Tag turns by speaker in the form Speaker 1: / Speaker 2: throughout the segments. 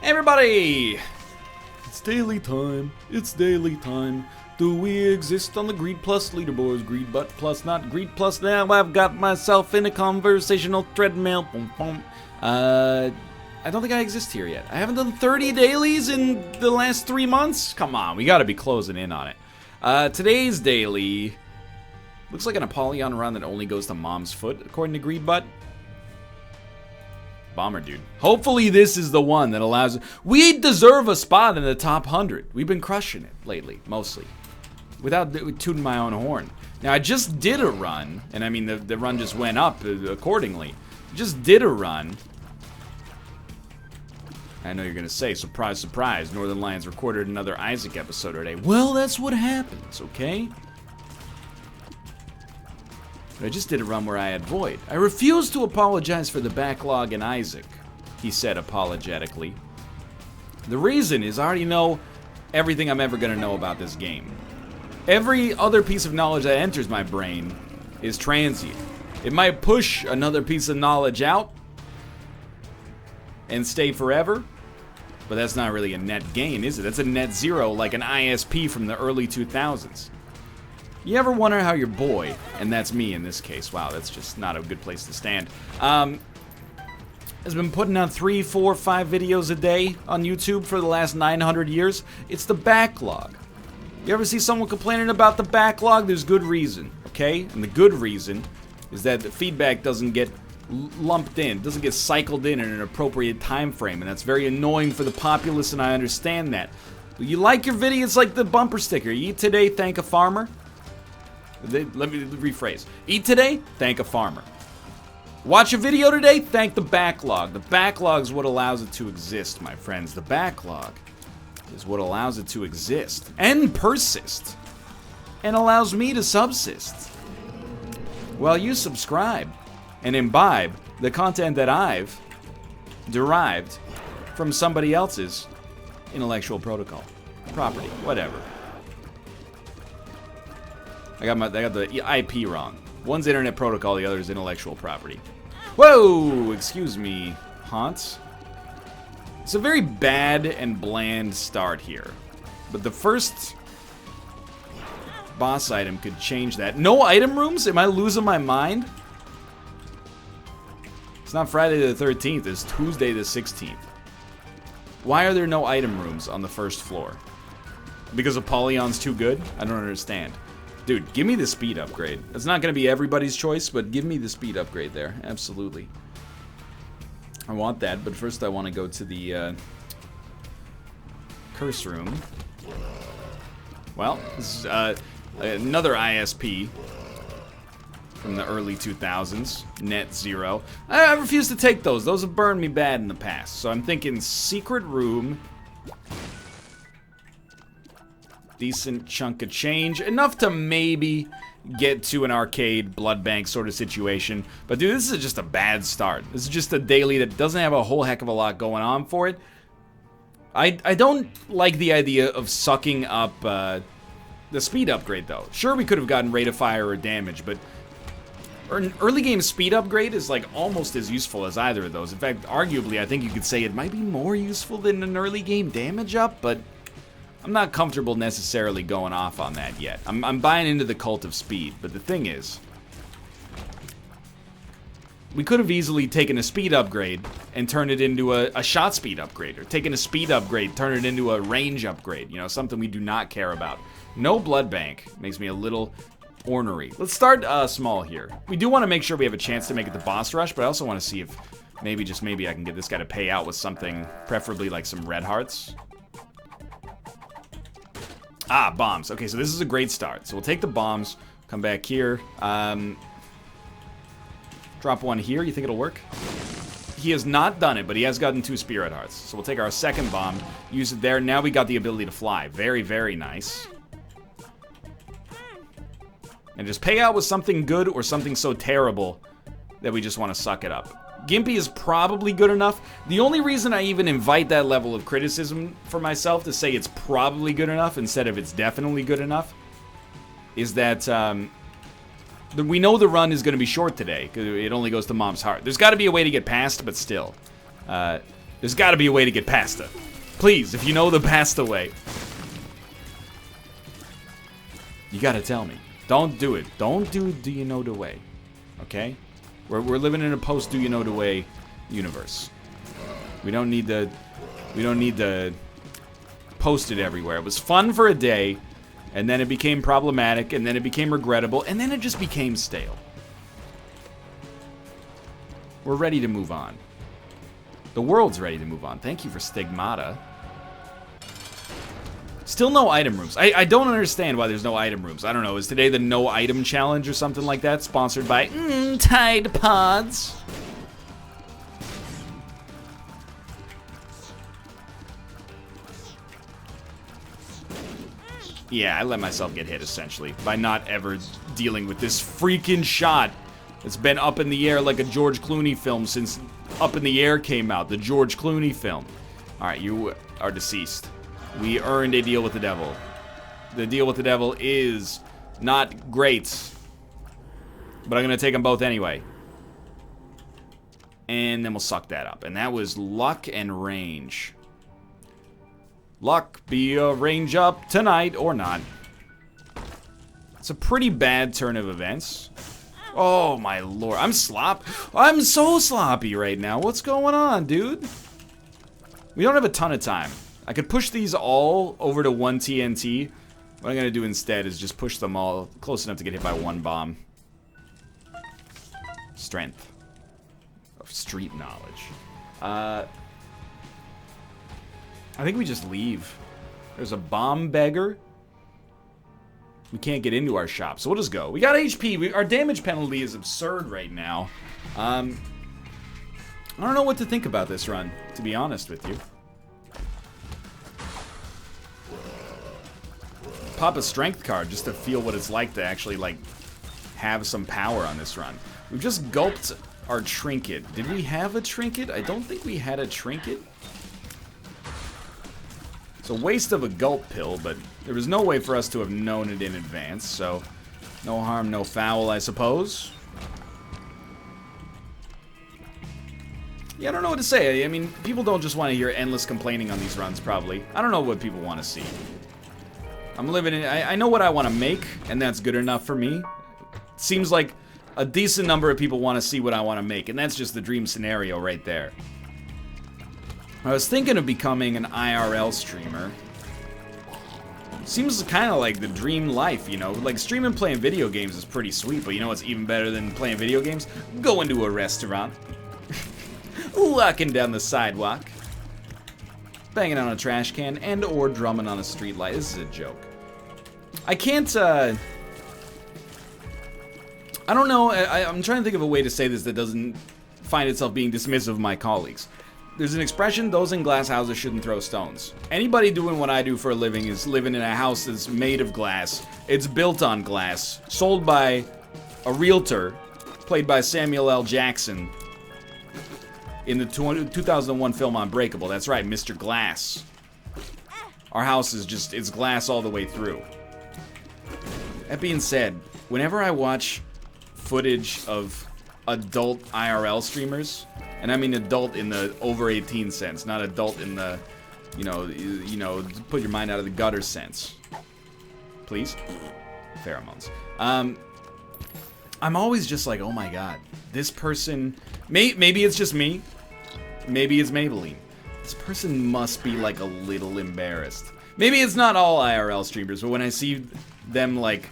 Speaker 1: Everybody! It's daily time. It's daily time. Do we exist on the Greed Plus leaderboards? Greed Butt Plus, not Greed Plus. Now I've got myself in a conversational treadmill. Boom, boom. I don't think I exist here yet. I haven't done 30 dailies in the last 3 months. Come on, we gotta be closing in on it. Today's daily looks like an Apollyon run that only goes to Mom's Foot, according to Greed Butt. Bomber dude. Hopefully this is the one that allows... We deserve a spot in the top 100. We've been crushing it lately, mostly. Without tooting my own horn. Now, I just did a run, and I mean, the run just went up accordingly. Just did a run. I know you're going to say, surprise, surprise, Northernlion's recorded another Isaac episode today. Well, that's what happens, okay? But I just did a run where I had Void. I refuse to apologize for the backlog in Isaac, he said apologetically. The reason is I already know everything I'm ever going to know about this game. Every other piece of knowledge that enters my brain is transient. It might push another piece of knowledge out and stay forever, but that's not really a net gain, is it? That's a net zero, like an ISP from the early 2000s. You ever wonder how your boy, and that's me in this case, wow, that's just not a good place to stand, has been putting out 3, 4, 5 videos a day on YouTube for the last 900 years? It's the backlog. You ever see someone complaining about the backlog? There's good reason, okay? And the good reason is that the feedback doesn't get lumped in, doesn't get cycled in an appropriate time frame, and that's very annoying for the populace, and I understand that. But you like your video, it's like the bumper sticker. You eat today, thank a farmer. Let me rephrase. Eat today, thank a farmer. Watch a video today, thank the backlog. The backlog is what allows it to exist, my friends. The backlog is what allows it to exist and persist and allows me to subsist while you subscribe and imbibe the content that I've derived from somebody else's intellectual property, whatever. I got the IP wrong. One's internet protocol, the other is intellectual property. Whoa! Excuse me, Haunts. It's a very bad and bland start here. But the first boss item could change that. No item rooms? Am I losing my mind? It's not Friday the 13th, it's Tuesday the 16th. Why are there no item rooms on the first floor? Because Apollyon's too good? I don't understand. Dude, give me the speed upgrade. It's not going to be everybody's choice, but give me the speed upgrade there. Absolutely. I want that, but first I want to go to the curse room. Well, this is another ISP from the early 2000s. Net zero. I refuse to take those. Those have burned me bad in the past. So I'm thinking secret room. Decent chunk of change. Enough to maybe get to an arcade blood bank sort of situation. But dude, this is just a bad start. This is just a daily that doesn't have a whole heck of a lot going on for it. I don't like the idea of sucking up the speed upgrade though. Sure, we could have gotten rate of fire or damage, but an early game speed upgrade is like almost as useful as either of those. In fact, arguably, I think you could say it might be more useful than an early game damage up, but I'm not comfortable necessarily going off on that yet. I'm buying into the cult of speed, but the thing is, we could have easily taken a speed upgrade and turned it into a shot speed upgrade, or taken a speed upgrade, turn it into a range upgrade, you know, something we do not care about. No blood bank makes me a little ornery. Let's start small here. We do want to make sure we have a chance to make it the boss rush, but I also want to see if maybe, just maybe, I can get this guy to pay out with something, preferably like some red hearts. Ah, bombs. Okay, so this is a great start. So we'll take the bombs, come back here. Drop one here. You think it'll work? He has not done it, but he has gotten 2 spirit hearts. So we'll take our second bomb, use it there. Now we got the ability to fly. Very, very nice. And just pay out with something good or something so terrible that we just want to suck it up. Gimpy is probably good enough. The only reason I even invite that level of criticism for myself to say it's probably good enough instead of it's definitely good enough is that we know the run is going to be short today because it only goes to Mom's Heart. There's got to be a way to get past, but still. There's got to be a way to get pasta. Please, if you know the pasta way. You got to tell me. Don't do it. Don't do you know the way. Okay? We're living in a post do you know the way universe. We don't need to post it everywhere. It was fun for a day, and then it became problematic, and then it became regrettable, and then it just became stale. We're ready to move on. The world's ready to move on. Thank you for Stigmata. Still no item rooms. I don't understand why there's no item rooms. I don't know. Is today the no item challenge or something like that? Sponsored by Tide Pods. Yeah, I let myself get hit, essentially, by not ever dealing with this freaking shot. It's been up in the air like a George Clooney film since Up in the Air came out, the George Clooney film. Alright, you are deceased. We earned a deal with the devil. The deal with the devil is not great, but I'm going to take them both anyway. And then we'll suck that up. And that was luck and range. Luck be a range up tonight or not. It's a pretty bad turn of events. Oh my lord, I'm so sloppy right now. What's going on, dude? We don't have a ton of time. I could push these all over to 1 TNT. What I'm gonna do instead is just push them all close enough to get hit by 1 bomb. Strength. Street knowledge. I think we just leave. There's a bomb beggar. We can't get into our shop, so we'll just go. We got HP. Our damage penalty is absurd right now. I don't know what to think about this run, to be honest with you. Pop a strength card just to feel what it's like to actually, like, have some power on this run. We've just gulped our trinket. Did we have a trinket? I don't think we had a trinket. It's a waste of a gulp pill, but there was no way for us to have known it in advance, so no harm, no foul, I suppose. Yeah, I don't know what to say. I mean, people don't just want to hear endless complaining on these runs, probably. I don't know what people want to see. I'm living in... I know what I want to make, and that's good enough for me. It seems like a decent number of people want to see what I want to make, and that's just the dream scenario right there. I was thinking of becoming an IRL streamer. Seems kind of like the dream life, you know? Like, streaming playing video games is pretty sweet, but you know what's even better than playing video games? Going to a restaurant. Walking down the sidewalk. Banging on a trash can and or drumming on a street light. This is a joke. I can't, I don't know, I'm trying to think of a way to say this that doesn't find itself being dismissive of my colleagues. There's an expression, those in glass houses shouldn't throw stones. Anybody doing what I do for a living is living in a house that's made of glass. It's built on glass. Sold by a realtor, played by Samuel L. Jackson, in the 2001 film Unbreakable. That's right, Mr. Glass. Our house is just, it's glass all the way through. That being said, whenever I watch footage of adult IRL streamers, and I mean adult in the over 18 sense, not adult in the, you know, put your mind out of the gutter sense. Please? Pheromones. I'm always just like, oh my god, this person, maybe it's just me, maybe it's Maybelline. This person must be like a little embarrassed. Maybe it's not all IRL streamers, but when I see them, like,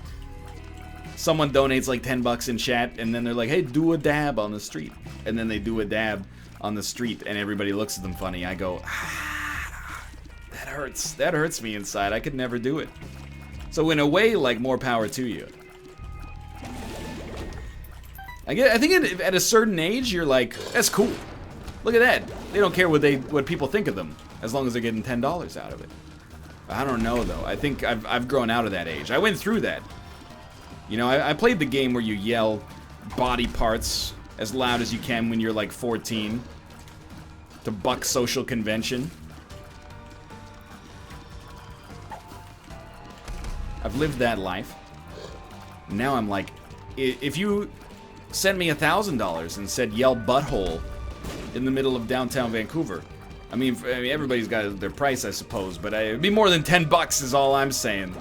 Speaker 1: someone donates like 10 bucks in chat, and then they're like, hey, do a dab on the street. And then they do a dab on the street, and everybody looks at them funny. I go, ah, that hurts. That hurts me inside. I could never do it. So in a way, like, more power to you. I think at a certain age, you're like, that's cool. Look at that. They don't care what people think of them, as long as they're getting $10 out of it. I don't know, though. I think I've grown out of that age. I went through that. You know, I played the game where you yell body parts as loud as you can when you're like 14 to buck social convention. I've lived that life. Now I'm like, if you sent me $1,000 and said yell butthole in the middle of downtown Vancouver, I mean, everybody's got their price, I suppose, but it'd be more than 10 bucks is all I'm saying.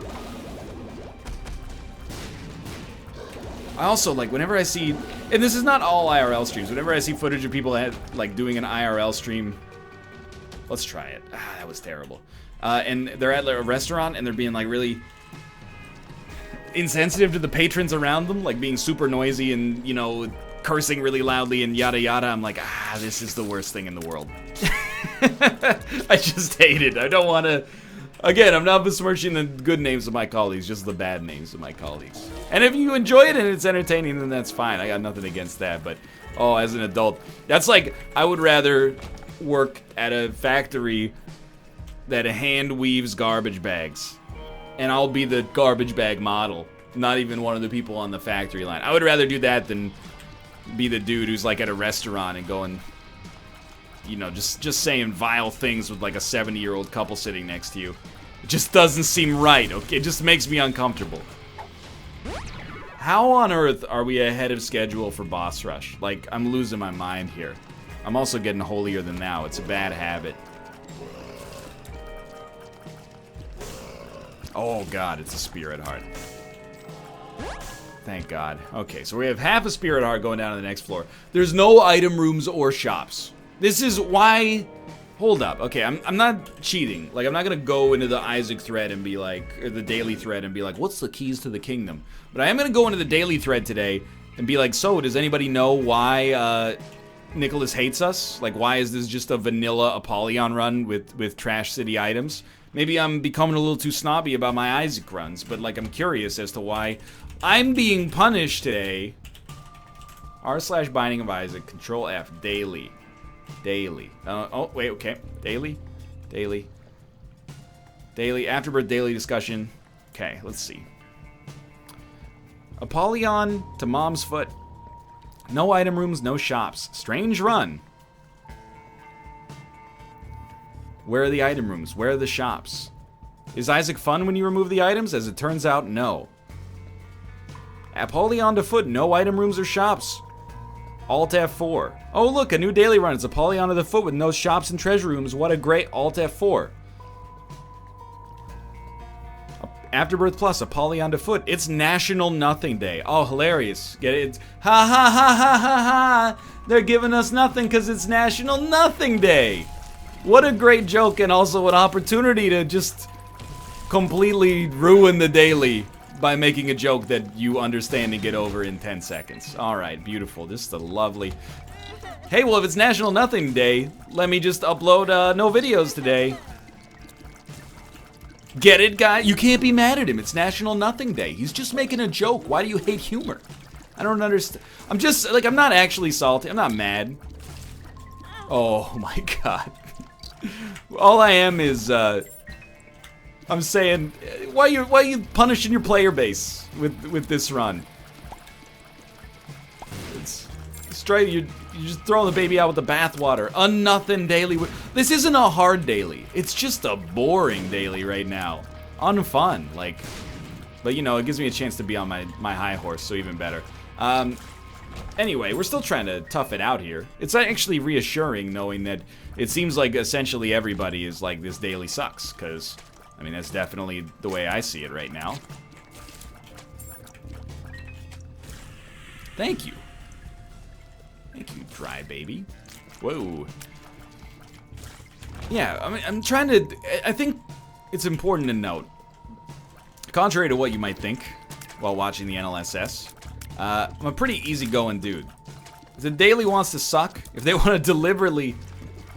Speaker 1: I also, like, whenever I see, and this is not all IRL streams, whenever I see footage of people like doing an IRL stream, let's try it. Ah, that was terrible. And they're at a restaurant and they're being like really insensitive to the patrons around them, like being super noisy and, you know, cursing really loudly and yada yada. I'm like, ah, this is the worst thing in the world. I just hate it. I don't want to. Again, I'm not besmirching the good names of my colleagues, just the bad names of my colleagues. And if you enjoy it and it's entertaining, then that's fine. I got nothing against that. But, oh, as an adult, that's like, I would rather work at a factory that hand weaves garbage bags. And I'll be the garbage bag model, not even one of the people on the factory line. I would rather do that than be the dude who's like at a restaurant and going, you know, just saying vile things with like a 70-year-old couple sitting next to you. It just doesn't seem right, okay? It just makes me uncomfortable. How on earth are we ahead of schedule for boss rush? Like, I'm losing my mind here. I'm also getting holier than thou. It's a bad habit. Oh god, it's a spirit heart. Thank god. Okay, so we have half a spirit heart going down to the next floor. There's no item rooms or shops. This is why... Hold up. Okay, I'm not cheating. Like, I'm not gonna go into the Isaac thread and be like, or the daily thread and be like, what's the keys to the kingdom? But I am gonna go into the daily thread today and be like, so, does anybody know why Nicholas hates us? Like, why is this just a vanilla Apollyon run with Trash City items? Maybe I'm becoming a little too snobby about my Isaac runs, but like, I'm curious as to why I'm being punished today. R/Binding of Isaac, Control F, daily. Daily. Oh, wait, okay. Daily? Daily. Daily. Afterbirth daily discussion. Okay, let's see. Apollyon to Mom's Foot. No item rooms, no shops. Strange run. Where are the item rooms? Where are the shops? Is Isaac fun when you remove the items? As it turns out, no. Apollyon to Foot. No item rooms or shops. Alt F4. Oh look, a new daily run. It's Apollyon to the Foot with no shops and treasure rooms. What a great Alt F4. Afterbirth Plus, Apollyon to Foot. It's National Nothing Day. Oh, hilarious. Get it? Ha ha ha ha ha ha. They're giving us nothing because it's National Nothing Day. What a great joke and also an opportunity to just completely ruin the daily by making a joke that you understand and get over in 10 seconds. Alright, beautiful. This is a lovely... Hey, well, if it's National Nothing Day, let me just upload no videos today. Get it, guy? You can't be mad at him. It's National Nothing Day. He's just making a joke. Why do you hate humor? I don't understand. I'm just, like, I'm not actually salty. I'm not mad. Oh, my God. All I am is, I'm saying, why are you punishing your player base with this run? It's straight. You're just throwing the baby out with the bathwater. A nothing daily. This isn't a hard daily. It's just a boring daily right now. Unfun, like. But you know, it gives me a chance to be on my high horse, so even better. Anyway, we're still trying to tough it out here. It's actually reassuring knowing that it seems like essentially everybody is like, this daily sucks, because, I mean, that's definitely the way I see it right now. Thank you. Thank you, dry baby. Whoa. Yeah, I mean, I'm trying to... I think it's important to note, contrary to what you might think while watching the NLSS, I'm a pretty easygoing dude. If the daily wants to suck, if they want to deliberately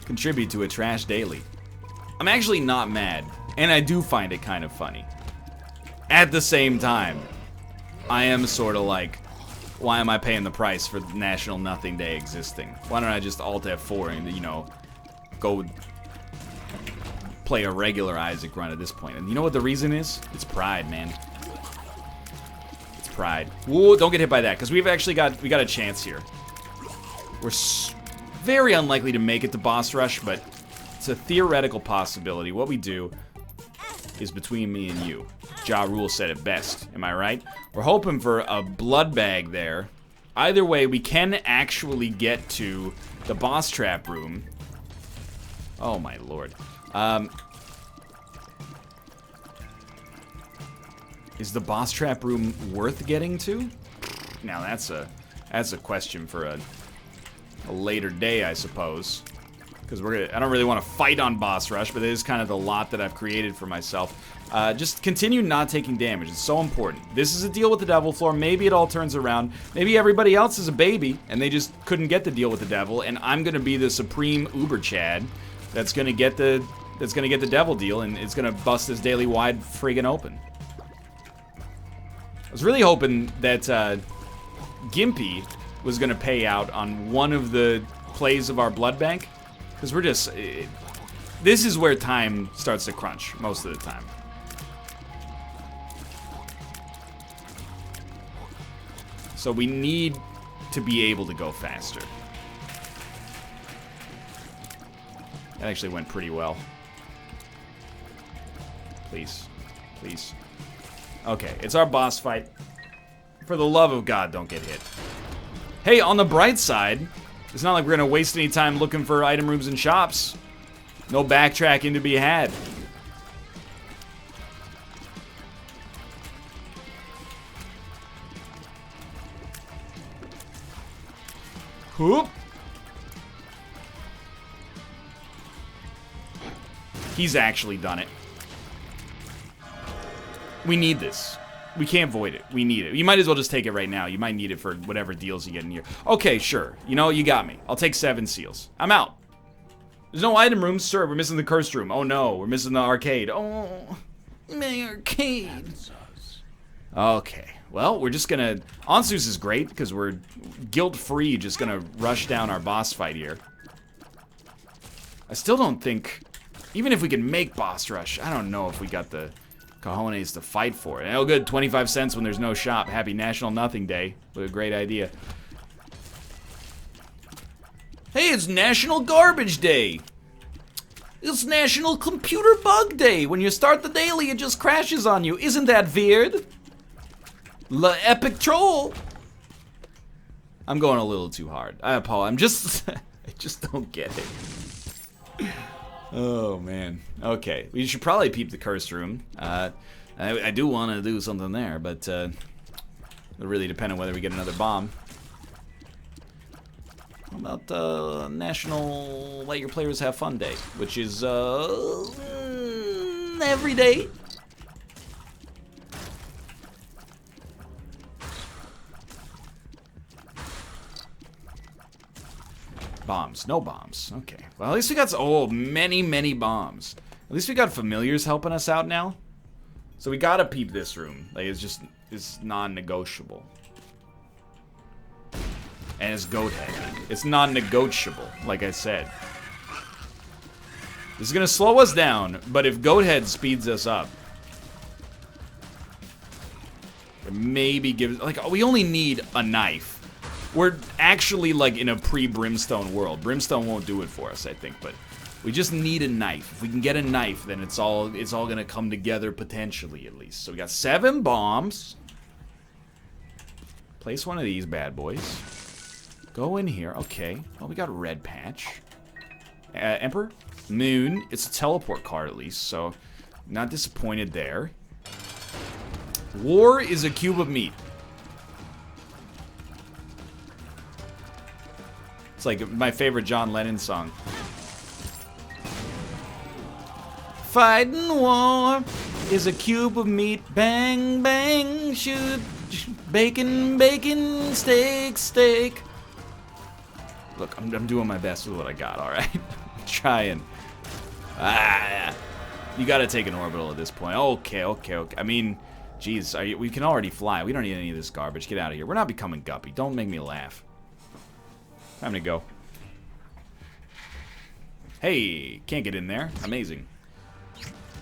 Speaker 1: contribute to a trash daily, I'm actually not mad, and I do find it kind of funny. At the same time, I am sort of like, why am I paying the price for National Nothing Day existing? Why don't I just Alt F4 and, you know, go play a regular Isaac run at this point? And you know what the reason is? It's pride, man. It's pride. Whoa, don't get hit by that, because we've actually got a chance here. We're very unlikely to make it to boss rush, but it's a theoretical possibility. What we do is between me and you. Ja Rule said it best. Am I right? We're hoping for a blood bag there. Either way, we can actually get to the boss trap room Oh my lord. Is the boss trap room worth getting to? Now that's a question for a later day, I suppose. Because I don't really want to fight on boss rush, but it is kind of the lot that I've created for myself. Just continue not taking damage. It's so important. This is a deal with the devil floor. Maybe it all turns around. Maybe everybody else is a baby, and they just couldn't get the deal with the devil, and I'm gonna be the supreme Uber Chad that's gonna get the devil deal, and it's gonna bust this daily wide friggin' open. I was really hoping that Gimpy was gonna pay out on one of the plays of our blood bank. Because we're just... this is where time starts to crunch, most of the time. So we need to be able to go faster. That actually went pretty well. Please. Please. Okay, it's our boss fight. For the love of God, don't get hit. Hey, on the bright side... It's not like we're gonna waste any time looking for item rooms and shops. No backtracking to be had. Whoop. He's actually done it. We need this. We can't void it. We need it. You might as well just take it right now. You might need it for whatever deals you get in here. Okay, sure. You know, you got me. I'll take 7 seals. I'm out. There's no item rooms. Sure, we're missing the cursed room. Oh no, we're missing the arcade. Oh, my arcade. Okay. Well, we're just gonna... Onsus is great, because we're guilt-free just gonna rush down our boss fight here. I still don't think... Even if we can make boss rush, I don't know if we got the... cojones to fight for it. Oh good, 25 cents when there's no shop. Happy National Nothing Day. What a great idea. Hey, it's National Garbage Day. It's National Computer Bug Day. When you start the daily, it just crashes on you. Isn't that weird? La Epic Troll. I'm going a little too hard. I apologize. I just don't get it. Oh, man. Okay. We should probably peep the cursed room. I do want to do something there, but it'll really depend on whether we get another bomb. How about National Let Your Players Have Fun Day, which is every day. Bombs. No bombs. Okay. Well, at least we got... Oh, many, many bombs. At least we got familiars helping us out now. So we gotta peep this room. Like, it's just... It's non-negotiable. And it's goat head. It's non-negotiable, like I said. This is gonna slow us down, but if goat head speeds us up... Or maybe gives... Like, we only need a knife. We're actually, like, in a pre-Brimstone world. Brimstone won't do it for us, I think, but we just need a knife. If we can get a knife, then it's all gonna come together, potentially, at least. So we got 7 bombs. Place one of these bad boys. Go in here. Okay. Well, we got a red patch. Emperor? Moon. It's a teleport card, at least, so not disappointed there. War is a cube of meat. It's like my favorite John Lennon song. Fighting war is a cube of meat. Bang, bang, shoot. Bacon, bacon, steak, steak. Look, I'm doing my best with what I got, alright? Trying. You gotta take an orbital at this point. Okay. I mean, geez, we can already fly. We don't need any of this garbage. Get out of here. We're not becoming Guppy. Don't make me laugh. Time to go. Hey, can't get in there. Amazing.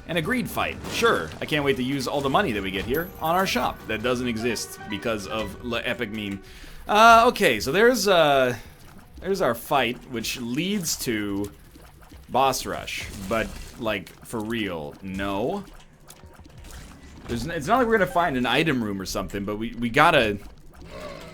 Speaker 1: An agreed fight. Sure. I can't wait to use all the money that we get here on our shop that doesn't exist because of the epic meme. Okay, so there's our fight, which leads to boss rush. But, like, for real, no. It's not like we're gonna find an item room or something, but we gotta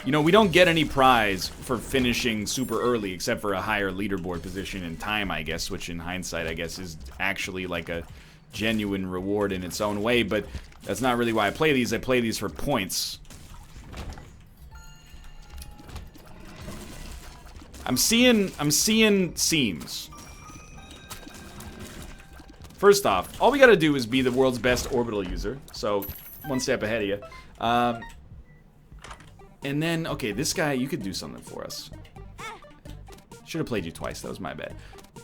Speaker 1: You know, we don't get any prize for finishing super early, except for a higher leaderboard position in time, I guess, which in hindsight, I guess, is actually like a genuine reward in its own way, but that's not really why I play these. I play these for points. I'm seeing seams. First off, all we gotta do is be the world's best orbital user, so one step ahead of you. And then, okay, this guy, you could do something for us. Should have played you twice, that was my bad.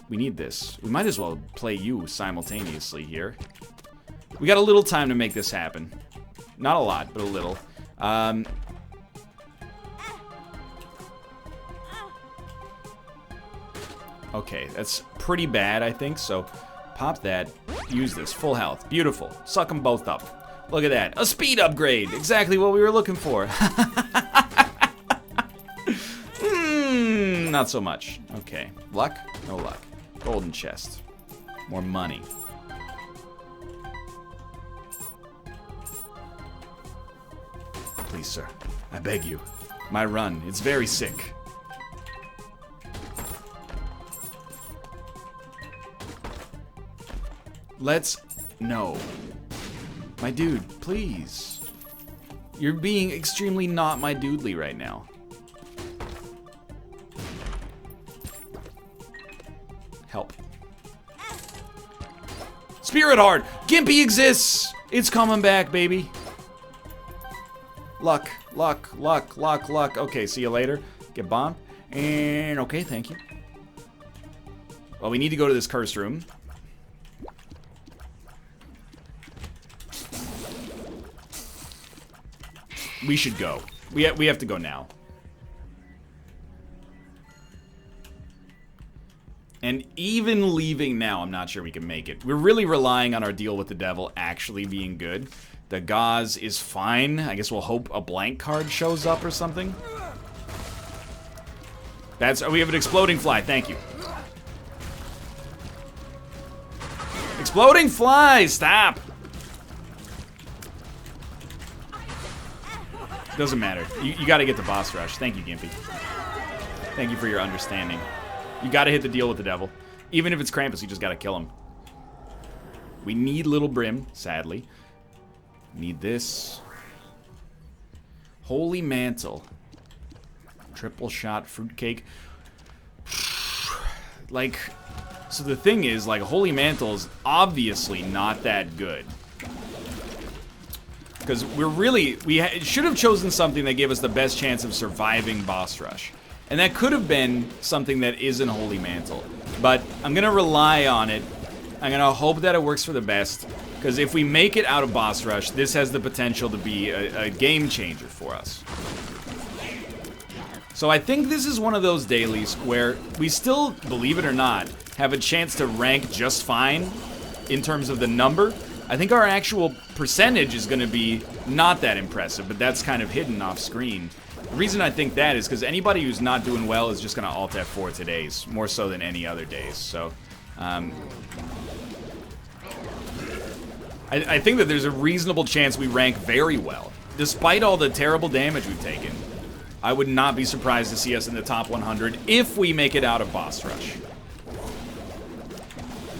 Speaker 1: We need this. We might as well play you simultaneously here. We got a little time to make this happen. Not a lot, but a little. Okay, that's pretty bad, I think, so pop that. Use this. Full health. Beautiful. Suck them both up. Look at that. A speed upgrade. Exactly what we were looking for. Not so much. Okay. Luck? No luck. Golden chest. More money. Please, sir. I beg you. My run. It's very sick. Let's... No. My dude, please. You're being extremely not my dudely right now. Help. Spirit Heart! Gimpy exists! It's coming back, baby. Luck, luck, luck, luck, luck. Okay, see you later. Get bombed. And okay, thank you. Well, we need to go to this cursed room. We should go. We have to go now. And even leaving now, I'm not sure we can make it. We're really relying on our deal with the devil actually being good. The gauze is fine. I guess we'll hope a blank card shows up or something. We have an exploding fly. Thank you. Exploding fly! Stop! Doesn't matter. You gotta get the boss rush. Thank you, Gimpy. Thank you for your understanding. You gotta hit the deal with the devil. Even if it's Krampus, you just gotta kill him. We need Little Brim, sadly. Need this. Holy Mantle. Triple shot fruitcake. Like, so the thing is, like, Holy Mantle is obviously not that good. Because we should have chosen something that gave us the best chance of surviving boss rush. And that could have been something that isn't Holy Mantle. But I'm going to rely on it. I'm going to hope that it works for the best. Because if we make it out of boss rush, this has the potential to be a game changer for us. So I think this is one of those dailies where we still, believe it or not, have a chance to rank just fine in terms of the number. I think our actual percentage is going to be not that impressive, but that's kind of hidden off screen. The reason I think that is because anybody who's not doing well is just going to Alt F4 today's, more so than any other days. So, I think that there's a reasonable chance we rank very well. Despite all the terrible damage we've taken, I would not be surprised to see us in the top 100 if we make it out of boss rush.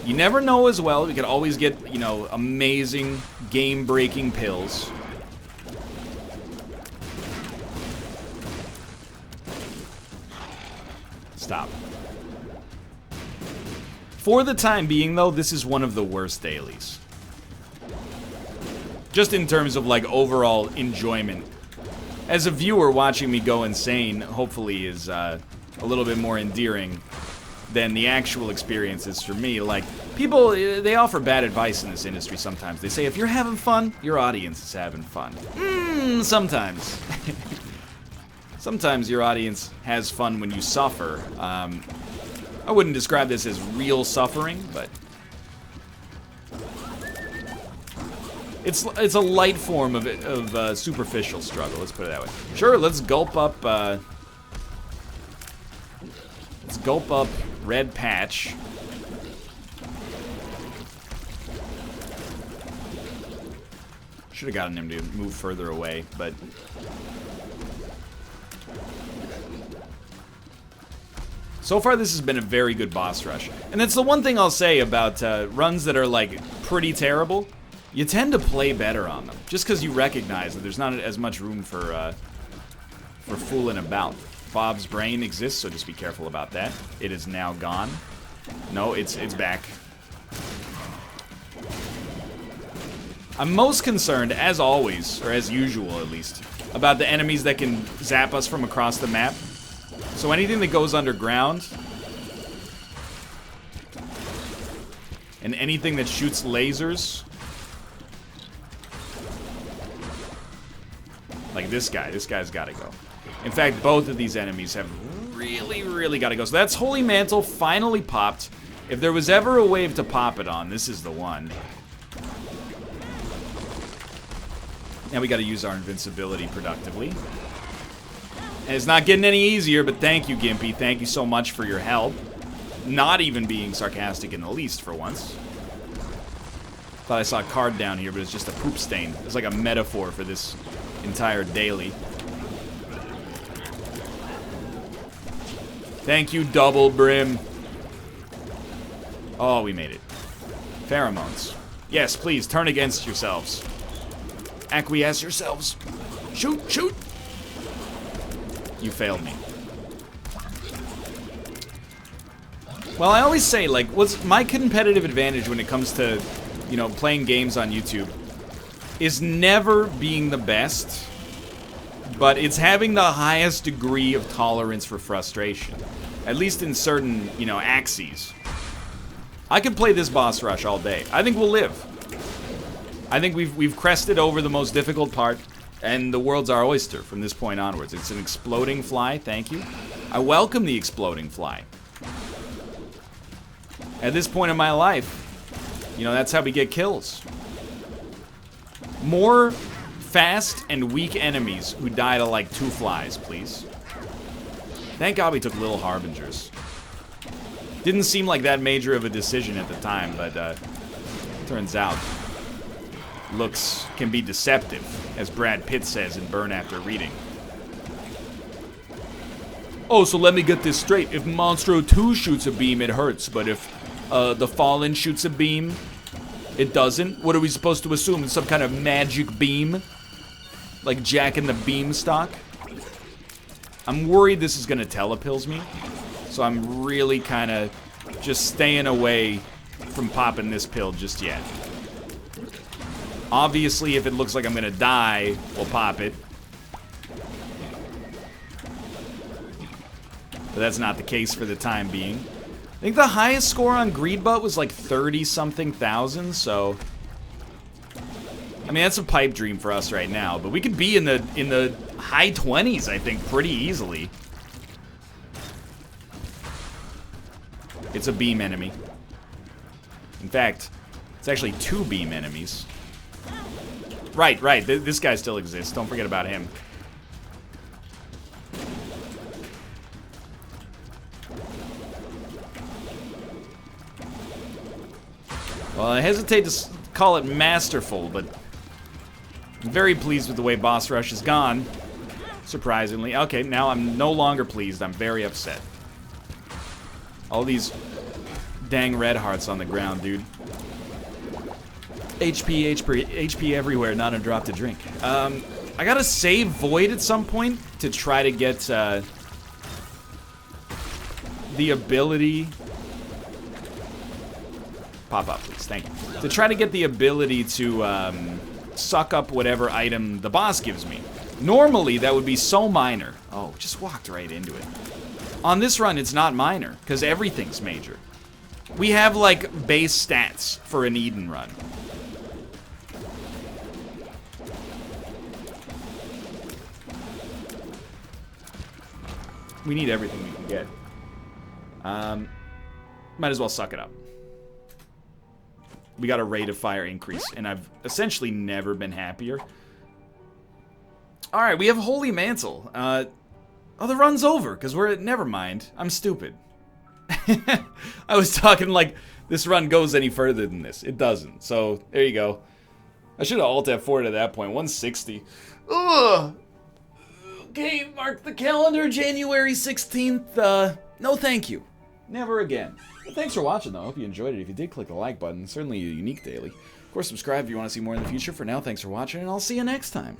Speaker 1: You never know as well. We could always get, you know, amazing game-breaking pills. Stop. For the time being, though, this is one of the worst dailies. Just in terms of, like, overall enjoyment. As a viewer, watching me go insane, hopefully, is a little bit more endearing than the actual experiences for me. Like, people, they offer bad advice in this industry sometimes. They say, if you're having fun, your audience is having fun. Sometimes. Sometimes your audience has fun when you suffer. I wouldn't describe this as real suffering, but it's a light form of superficial struggle, let's put it that way. Sure, let's gulp up, Red Patch. Should have gotten him to move further away, but So far, this has been a very good boss rush. And that's the one thing I'll say about runs that are, like, pretty terrible. You tend to play better on them, just because you recognize that there's not as much room for fooling about. Bob's brain exists, so just be careful about that. It is now gone. No, it's back. I'm most concerned, as always, or as usual at least, about the enemies that can zap us from across the map. So anything that goes underground, and anything that shoots lasers, like this guy's gotta go. In fact, both of these enemies have really gotta go. So that's Holy Mantle finally popped. If there was ever a wave to pop it on, this is the one. Now we gotta use our invincibility productively. And it's not getting any easier, but thank you, Gimpy. Thank you so much for your help. Not even being sarcastic in the least for once. Thought I saw a card down here, but it's just a poop stain. It's like a metaphor for this entire daily. Thank you, Double Brim. Oh, we made it. Pheromones. Yes, please, turn against yourselves. Acquiesce yourselves. Shoot, shoot. You failed me. Well, I always say, like, what's my competitive advantage when it comes to, you know, playing games on YouTube is never being the best, but it's having the highest degree of tolerance for frustration. At least in certain, you know, axes. I could play this boss rush all day. I think we'll live. I think we've crested over the most difficult part, and the world's our oyster from this point onwards. It's an exploding fly, thank you. I welcome the exploding fly. At this point in my life, you know, that's how we get kills. More fast and weak enemies who die to like 2 flies, please. Thank God we took Little Harbingers. Didn't seem like that major of a decision at the time, but turns out looks can be deceptive, as Brad Pitt says in Burn After Reading. Oh, so let me get this straight. If Monstro 2 shoots a beam, it hurts, but if the Fallen shoots a beam, it doesn't? What are we supposed to assume? It's some kind of magic beam? Like Jack and the Beanstalk? I'm worried this is gonna telepills me, so I'm really kind of just staying away from popping this pill just yet. Obviously, if it looks like I'm gonna die, we'll pop it. But that's not the case for the time being. I think the highest score on Greedbutt was like 30-something thousand, so I mean that's a pipe dream for us right now, but we could be in the high 20s, I think, pretty easily. It's a beam enemy. In fact, it's actually 2 beam enemies. Right, this guy still exists. Don't forget about him. Well, I hesitate to call it masterful, but I'm very pleased with the way Boss Rush has gone. Surprisingly. Okay, now I'm no longer pleased. I'm very upset. All these dang red hearts on the ground, dude. HP everywhere, not a drop to drink. I gotta save Void at some point to try to get the ability. Pop up, please. Thank you. To try to get the ability to suck up whatever item the boss gives me. Normally, that would be so minor. Oh, just walked right into it. On this run, it's not minor, because everything's major. We have, like, base stats for an Eden run. We need everything we can get. Might as well suck it up. We got a rate of fire increase, and I've essentially never been happier. Alright, we have Holy Mantle. Oh, the run's over, because we're at... Never mind. I'm stupid. I was talking like this run goes any further than this. It doesn't. So, there you go. I should have Alt F4'd at that point. 160. Ugh! Okay, mark the calendar. January 16th, No thank you. Never again. Well, thanks for watching, though. I hope you enjoyed it. If you did, click the like button. Certainly a unique daily. Of course, subscribe if you want to see more in the future. For now, thanks for watching, and I'll see you next time.